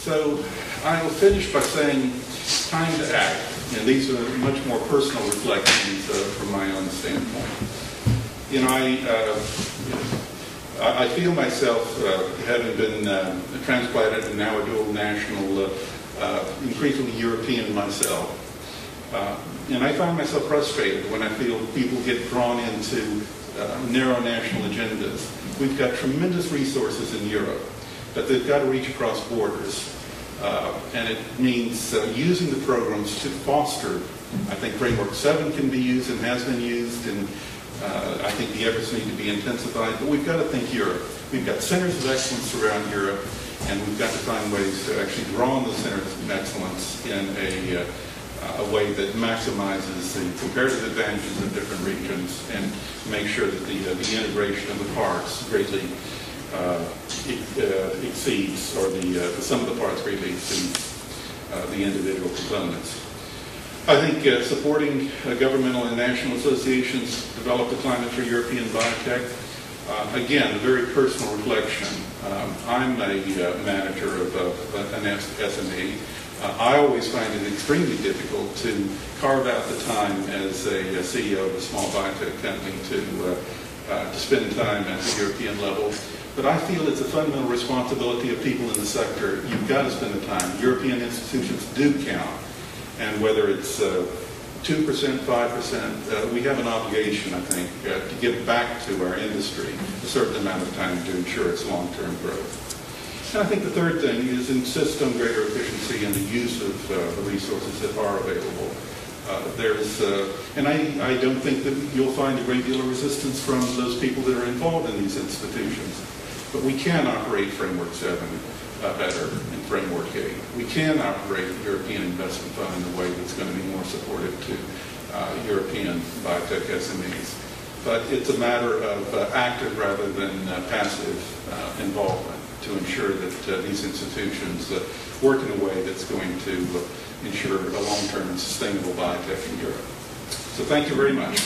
So I will finish by saying, time to act. And these are much more personal reflections from my own standpoint. You know, I feel myself, having been transplanted and now a dual national, increasingly European myself. And I find myself frustrated when I feel people get drawn into narrow national agendas. We've got tremendous resources in Europe, but they've got to reach across borders. And it means using the programs to foster. I think Framework 7 can be used and has been used, and I think the efforts need to be intensified, but we've got to think Europe. We've got centers of excellence around Europe, and we've got to find ways to actually draw on those centers of excellence in a way that maximizes the comparative advantages of different regions and make sure that the integration of the parts greatly exceeds, or the sum of the parts greatly exceeds the individual components. I think supporting governmental and national associations develop the climate for European biotech. Again, a very personal reflection. I'm a manager of an SME. I always find it extremely difficult to carve out the time as a CEO of a small biotech company to spend time at the European level. But I feel it's a fundamental responsibility of people in the sector. You've got to spend the time. European institutions do count. And whether it's 2%, 5%, we have an obligation, I think, to give back to our industry a certain amount of time to ensure its long-term growth. And I think the third thing is insist on greater efficiency in the use of the resources that are available. And I don't think that you'll find a great deal of resistance from those people that are involved in these institutions. But we can operate Framework 7 better in Framework 8. We can operate the European Investment Fund in a way that's going to be more supportive to European biotech SMEs. But it's a matter of active rather than passive involvement to ensure that these institutions work in a way that's going to ensure a long-term and sustainable biotech in Europe. So thank you very much.